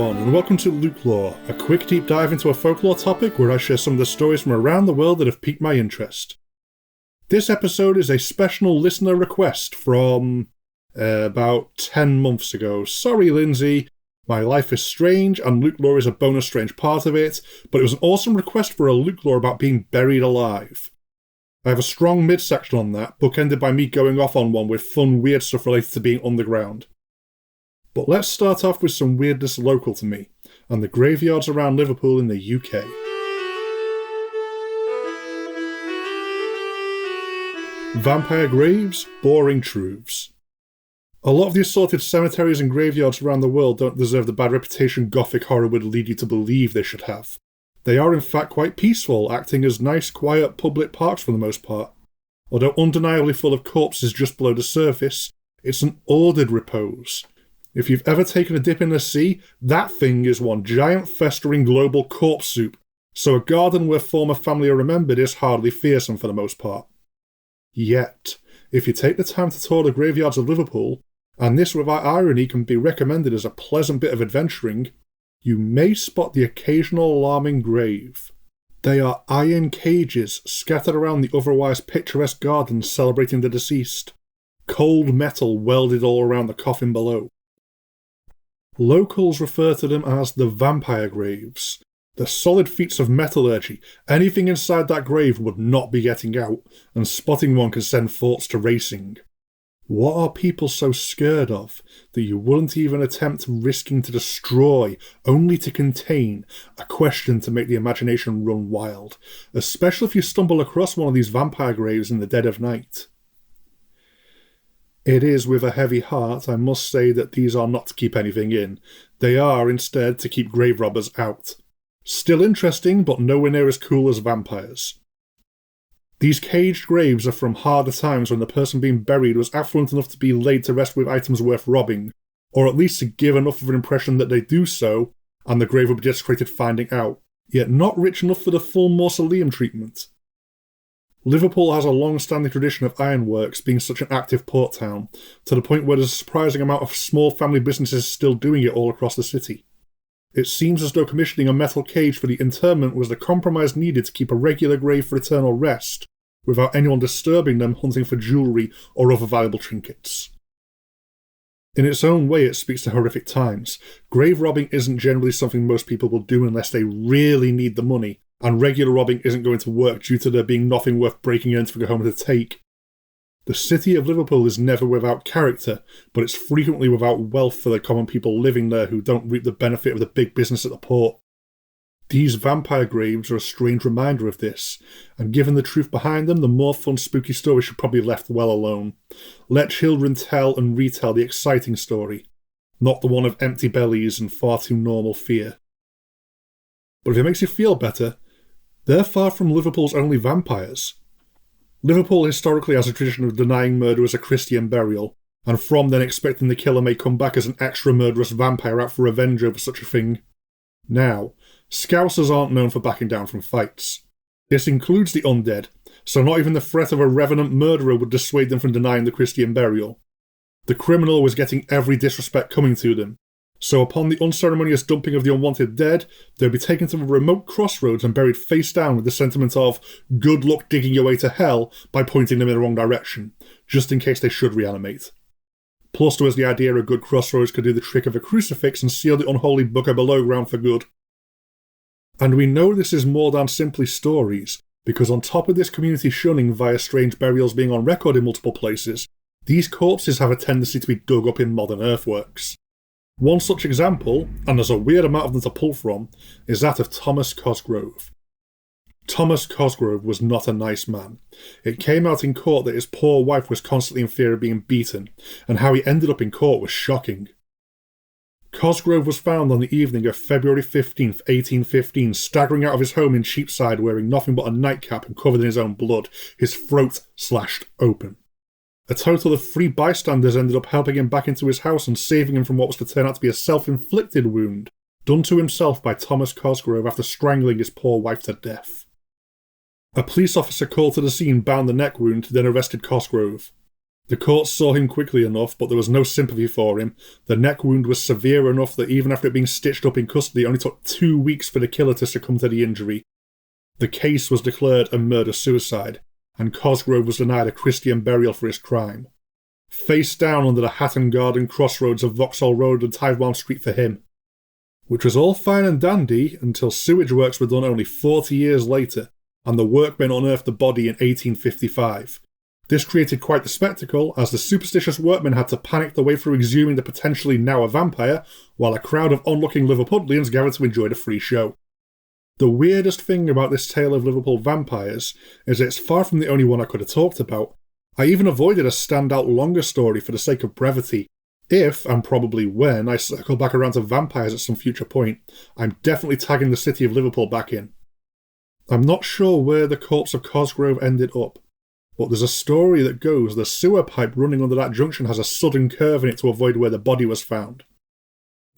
everyone, and welcome to LukeLore, a quick deep dive into a folklore topic where I share some of the stories from around the world that have piqued my interest. This episode is a special listener request from about 10 months ago. Sorry, Lindsay, my life is strange, and LukeLore is a bonus strange part of it, but it was an awesome request for a LukeLore about being buried alive. I have a strong midsection on that, bookended by me going off on one with fun, weird stuff related to being underground. But let's start off with some weirdness local to me, and the graveyards around Liverpool in the UK. Vampire graves, boring truths. A lot of the assorted cemeteries and graveyards around the world don't deserve the bad reputation Gothic horror would lead you to believe they should have. They are in fact quite peaceful, acting as nice, quiet public parks for the most part. Although undeniably full of corpses just below the surface, it's an ordered repose. If you've ever taken a dip in the sea, that thing is one giant festering global corpse soup, so a garden where former family are remembered is hardly fearsome for the most part. Yet, if you take the time to tour the graveyards of Liverpool, and this without irony can be recommended as a pleasant bit of adventuring, you may spot the occasional alarming grave. They are iron cages scattered around the otherwise picturesque gardens celebrating the deceased, cold metal welded all around the coffin below. Locals refer to them as the vampire graves. They're solid feats of metallurgy. Anything inside that grave would not be getting out, and spotting one can send thoughts to racing. What are people so scared of that you wouldn't even attempt risking to destroy, only to contain? A question to make the imagination run wild, especially if you stumble across one of these vampire graves in the dead of night. It is with a heavy heart I must say that these are not to keep anything in. They are, instead, to keep grave robbers out. Still interesting, but nowhere near as cool as vampires. These caged graves are from harder times when the person being buried was affluent enough to be laid to rest with items worth robbing, or at least to give enough of an impression that they do so, and the grave would be desecrated finding out, yet not rich enough for the full mausoleum treatment. Liverpool has a long-standing tradition of ironworks being such an active port town, to the point where there's a surprising amount of small family businesses still doing it all across the city. It seems as though commissioning a metal cage for the interment was the compromise needed to keep a regular grave for eternal rest, without anyone disturbing them hunting for jewellery or other valuable trinkets. In its own way, it speaks to horrific times. Grave robbing isn't generally something most people will do unless they really need the money, and regular robbing isn't going to work due to there being nothing worth breaking into a home to take. The city of Liverpool is never without character, but it's frequently without wealth for the common people living there who don't reap the benefit of the big business at the port. These vampire graves are a strange reminder of this, and given the truth behind them, the more fun spooky story should probably be left well alone. Let children tell and retell the exciting story, not the one of empty bellies and far too normal fear. But if it makes you feel better, they're far from Liverpool's only vampires. Liverpool historically has a tradition of denying murder as a Christian burial, and from then expecting the killer may come back as an extra murderous vampire out for revenge over such a thing. Now, Scousers aren't known for backing down from fights. This includes the undead, so not even the threat of a revenant murderer would dissuade them from denying the Christian burial. The criminal was getting every disrespect coming to them, so upon the unceremonious dumping of the unwanted dead, they'd be taken to a remote crossroads and buried face down with the sentiment of, good luck digging your way to hell by pointing them in the wrong direction, just in case they should reanimate. Plus there was the idea a good crossroads could do the trick of a crucifix and seal the unholy booker below ground for good. And we know this is more than simply stories, because on top of this community shunning via strange burials being on record in multiple places, these corpses have a tendency to be dug up in modern earthworks. One such example, and there's a weird amount of them to pull from, is that of Thomas Cosgrove. Thomas Cosgrove was not a nice man. It came out in court that his poor wife was constantly in fear of being beaten, and how he ended up in court was shocking. Cosgrove was found on the evening of February 15th, 1815, staggering out of his home in Cheapside wearing nothing but a nightcap and covered in his own blood, his throat slashed open. A total of 3 bystanders ended up helping him back into his house and saving him from what was to turn out to be a self-inflicted wound, done to himself by Thomas Cosgrove after strangling his poor wife to death. A police officer called to the scene bound the neck wound, then arrested Cosgrove. The court saw him quickly enough, but there was no sympathy for him. The neck wound was severe enough that even after it being stitched up in custody, it only took 2 weeks for the killer to succumb to the injury. The case was declared a murder-suicide, and Cosgrove was denied a Christian burial for his crime. Face down under the Hatton Garden crossroads of Vauxhall Road and Tythebarn Street for him. Which was all fine and dandy until sewage works were done only 40 years later, and the workmen unearthed the body in 1855. This created quite the spectacle, as the superstitious workmen had to panic their way through exhuming the potentially now a vampire, while a crowd of onlooking Liverpudlians gathered to enjoy the free show. The weirdest thing about this tale of Liverpool vampires is it's far from the only one I could have talked about. I even avoided a standout longer story for the sake of brevity. If, and probably when, I circle back around to vampires at some future point, I'm definitely tagging the city of Liverpool back in. I'm not sure where the corpse of Cosgrove ended up, but there's a story that goes the sewer pipe running under that junction has a sudden curve in it to avoid where the body was found.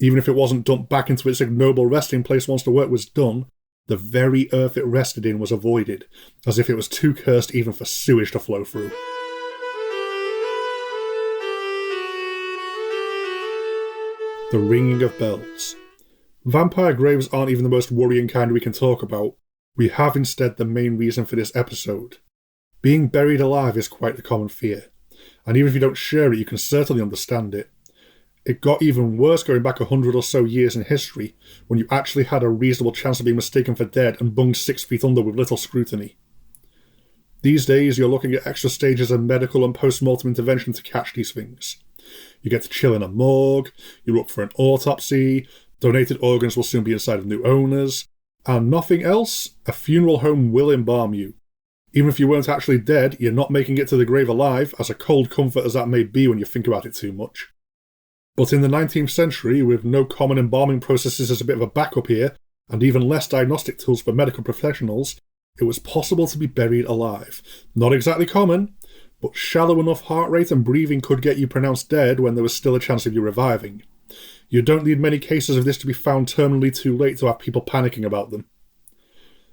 Even if it wasn't dumped back into its ignoble resting place once the work was done, the very earth it rested in was avoided, as if it was too cursed even for sewage to flow through. The ringing of bells. Vampire graves aren't even the most worrying kind we can talk about. We have instead the main reason for this episode. Being buried alive is quite the common fear, and even if you don't share it, you can certainly understand it. It got even worse going back 100 or so years in history, when you actually had a reasonable chance of being mistaken for dead and bunged 6 feet under with little scrutiny. These days, you're looking at extra stages of medical and post-mortem intervention to catch these things. You get to chill in a morgue, you look for an autopsy, donated organs will soon be inside of new owners, and nothing else, a funeral home will embalm you. Even if you weren't actually dead, you're not making it to the grave alive, as a cold comfort as that may be when you think about it too much. But in the 19th century, with no common embalming processes as a bit of a backup here, and even less diagnostic tools for medical professionals, it was possible to be buried alive. Not exactly common, but shallow enough heart rate and breathing could get you pronounced dead when there was still a chance of you reviving. You don't need many cases of this to be found terminally too late to have people panicking about them.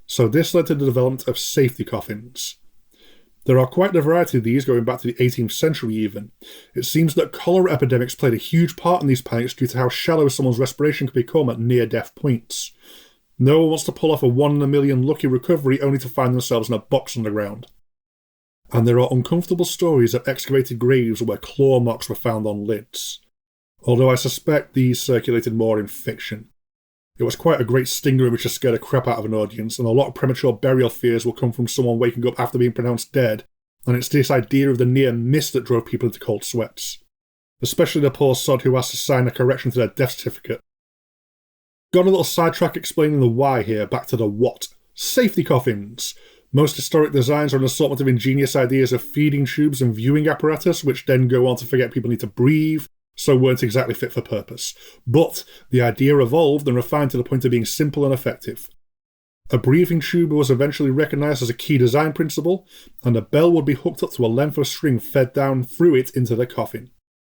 So this led to the development of safety coffins. There are quite a variety of these going back to the 18th century even. It seems that cholera epidemics played a huge part in these panics due to how shallow someone's respiration could become at near-death points. No one wants to pull off a 1 in a million lucky recovery only to find themselves in a box underground. And there are uncomfortable stories of excavated graves where claw marks were found on lids. Although I suspect these circulated more in fiction. It was quite a great stinger in which to scare the crap out of an audience, and a lot of premature burial fears will come from someone waking up after being pronounced dead, and it's this idea of the near miss that drove people into cold sweats. Especially the poor sod who has to sign a correction to their death certificate. Got a little sidetrack explaining the why here, back to the what. Safety coffins! Most historic designs are an assortment of ingenious ideas of feeding tubes and viewing apparatus, which then go on to forget people need to breathe, so weren't exactly fit for purpose. But the idea evolved and refined to the point of being simple and effective. A breathing tube was eventually recognised as a key design principle, and a bell would be hooked up to a length of string fed down through it into the coffin.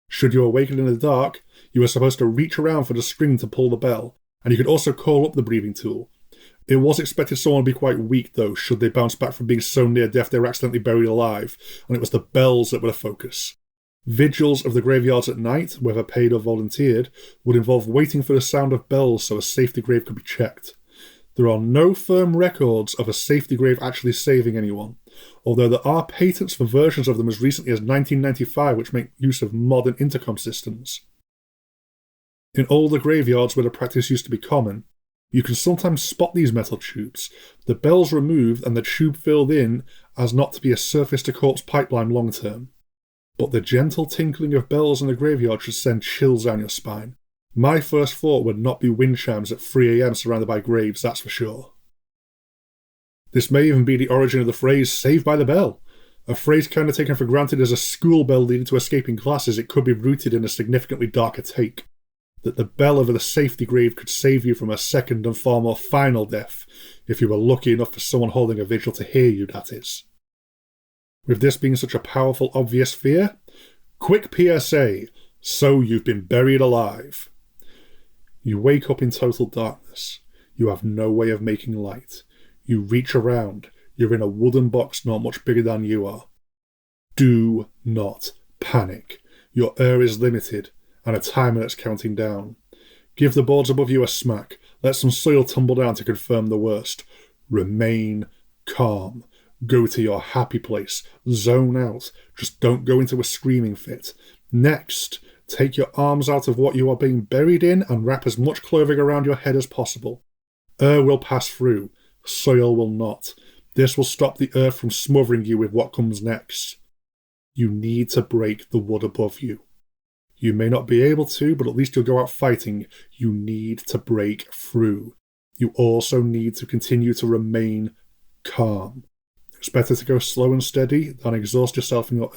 Should you awaken in the dark, you were supposed to reach around for the string to pull the bell, and you could also call up the breathing tool. It was expected someone would be quite weak though, should they bounce back from being so near death they were accidentally buried alive, and it was the bells that were the focus. Vigils of the graveyards at night, whether paid or volunteered, would involve waiting for the sound of bells so a safety grave could be checked. There are no firm records of a safety grave actually saving anyone, although there are patents for versions of them as recently as 1995 which make use of modern intercom systems. In older graveyards where the practice used to be common, you can sometimes spot these metal tubes, the bells removed and the tube filled in as not to be a surface-to-corpse pipeline long-term. But the gentle tinkling of bells in the graveyard should send chills down your spine. My first thought would not be wind chimes at 3 AM surrounded by graves, that's for sure. This may even be the origin of the phrase "saved by the bell." A phrase kind of taken for granted as a school bell leading to escaping classes, it could be rooted in a significantly darker take. That the bell over the safety grave could save you from a second and far more final death, if you were lucky enough for someone holding a vigil to hear you, that is. With this being such a powerful, obvious fear, quick PSA, so you've been buried alive. You wake up in total darkness. You have no way of making light. You reach around. You're in a wooden box not much bigger than you are. Do not Panic. Your is limited, and a timer that's counting down. Give the boards above you a smack. Let some soil tumble down to confirm the worst. Remain calm. Go to your happy place. Zone out. Just don't go into a screaming fit. Next, take your arms out of what you are being buried in and wrap as much clothing around your head as possible. Air will pass through. Soil will not. This will stop the earth from smothering you with what comes next. You need to break the wood above you. You may not be able to, but at least you'll go out fighting. You need to break through. You also need to continue to remain calm. It's better to go slow and steady than exhaust yourself in your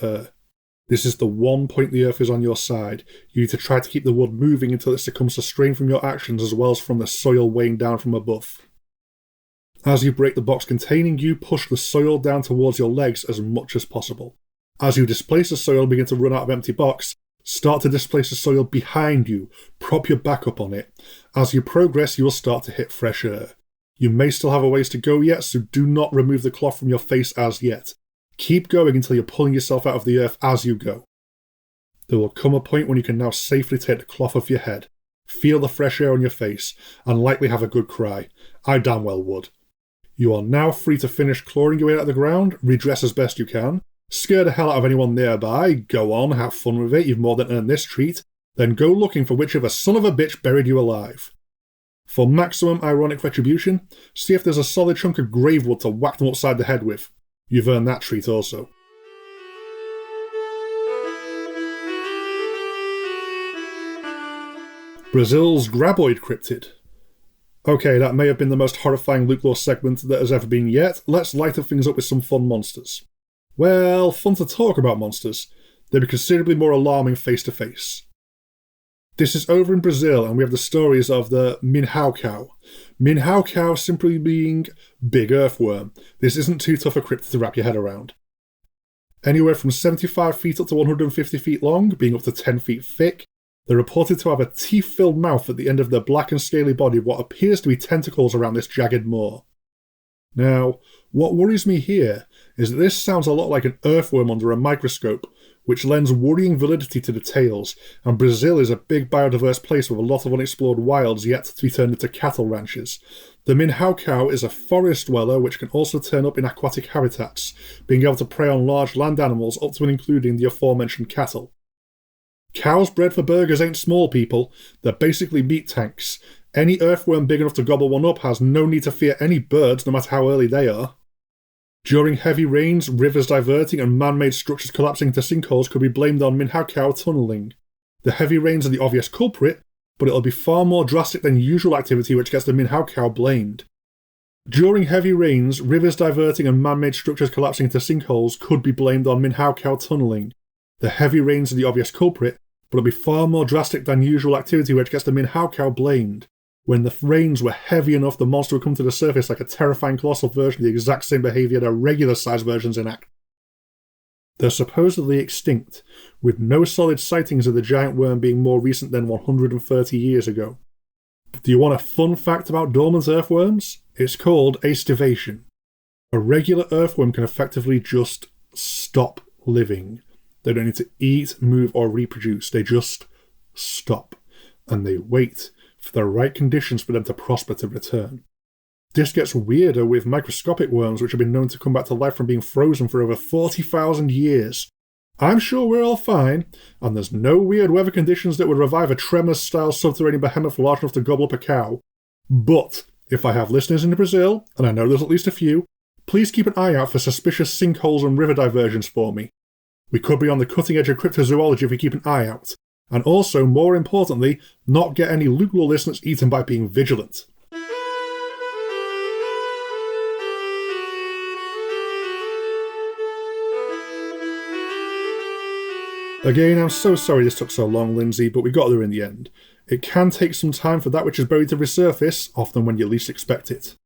This is the one point the earth is on your side. You need to try to keep the wood moving until it succumbs to strain from your actions as well as from the soil weighing down from above. As you break the box containing you, push the soil down towards your legs as much as possible. As you displace the soil and begin to run out of empty box, start to displace the soil behind you. Prop your back up on it. As you progress, you will start to hit fresh air. You may still have a ways to go yet, so do not remove the cloth from your face as yet. Keep going until you're pulling yourself out of the earth as you go. There will come a point when you can now safely take the cloth off your head, feel the fresh air on your face, and likely have a good cry. I damn well would. You are now free to finish clawing your way out of the ground, redress as best you can, scare the hell out of anyone nearby, go on, have fun with it, you've more than earned this treat, then go looking for whichever son of a bitch buried you alive. For maximum ironic retribution, see if there's a solid chunk of grave wood to whack them upside the head with. You've earned that treat also. Brazil's graboid cryptid. Okay, that may have been the most horrifying LukeLore segment that has ever been yet. Let's lighten things up with some fun monsters. Well, fun to talk about monsters. They'd be considerably more alarming face to face. This is over in Brazil, and we have the stories of the Minhao cow. Minhao cow simply being big earthworm. This isn't too tough a cryptid to wrap your head around. Anywhere from 75 feet up to 150 feet long, being up to 10 feet thick, they're reported to have a teeth-filled mouth at the end of their black and scaly body with what appears to be tentacles around this jagged maw. Now, what worries me here is that this sounds a lot like an earthworm under a microscope, which lends worrying validity to the tales, and Brazil is a big biodiverse place with a lot of unexplored wilds yet to be turned into cattle ranches. The Minhao cow is a forest dweller which can also turn up in aquatic habitats, being able to prey on large land animals up to and including the aforementioned cattle. Cows bred for burgers ain't small, people. They're basically meat tanks. Any earthworm big enough to gobble one up has no need to fear any birds, no matter how early they are. During heavy rains, rivers diverting and man-made structures collapsing into sinkholes could be blamed on Minhao cow tunnelling. The heavy rains are the obvious culprit, but it'll be far more drastic than usual activity which gets the Minhao cow blamed. During heavy rains, rivers diverting and man-made structures collapsing into sinkholes could be blamed on Minhao cow tunnelling. The heavy rains are the obvious culprit, but it'll be far more drastic than usual activity which gets the Minhao cow blamed. When the rains were heavy enough, the monster would come to the surface like a terrifying colossal version of the exact same behaviour that regular-sized versions enact. They're supposedly extinct, with no solid sightings of the giant worm being more recent than 130 years ago. Do you want a fun fact about dormant earthworms? It's called aestivation. A regular earthworm can effectively just stop living. They don't need to eat, move, or reproduce. They just stop. And they wait for the right conditions for them to prosper to return. This gets weirder with microscopic worms which have been known to come back to life from being frozen for over 40,000 years. I'm sure we're all fine, and there's no weird weather conditions that would revive a Tremors-style subterranean behemoth large enough to gobble up a cow. But if I have listeners in Brazil, and I know there's at least a few, please keep an eye out for suspicious sinkholes and river diversions for me. We could be on the cutting edge of cryptozoology if we keep an eye out. And also, more importantly, not get any LukeLore listeners eaten by being vigilant. Again, I'm so sorry this took so long, Lindsay, but we got there in the end. It can take some time for that which is buried to resurface, often when you least expect it.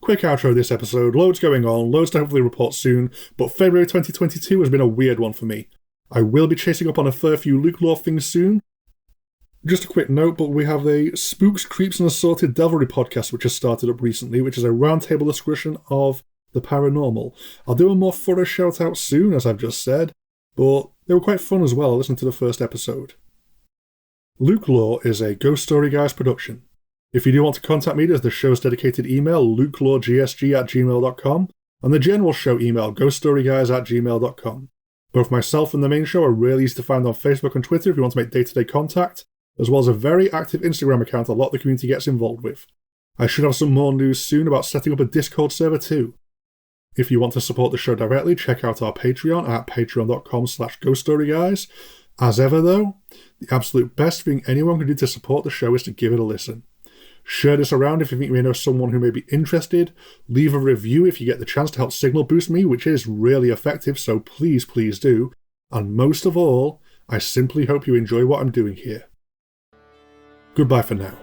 Quick outro this episode, loads going on, loads to hopefully report soon, but February 2022 has been a weird one for me. I will be chasing up on a fair few LukeLore things soon. Just a quick note, but we have a Spooks, Creeps and Assorted Devilry podcast which has started up recently, which is a roundtable discussion of the paranormal. I'll do a more thorough shout out soon, as I've just said, but They were quite fun as well. I listened to the first episode. LukeLore is a Ghost Story Guys production. If you do want to contact me, there's the show's dedicated email, lukeloregsg@gmail.com, and the general show email, ghoststoryguys@gmail.com. Both myself and the main show are really easy to find on Facebook and Twitter if you want to make day-to-day contact, as well as a very active Instagram account a lot of the community gets involved with. I should have some more news soon about setting up a Discord server too. If you want to support the show directly, check out our Patreon at patreon.com/ghoststoryguys. As ever though, the absolute best thing anyone can do to support the show is to give it a listen. Share this around if you think you may know someone who may be interested. Leave a review if you get the chance to help signal boost me, which is really effective, so please do. And most of all, I simply hope you enjoy what I'm doing here. Goodbye for now.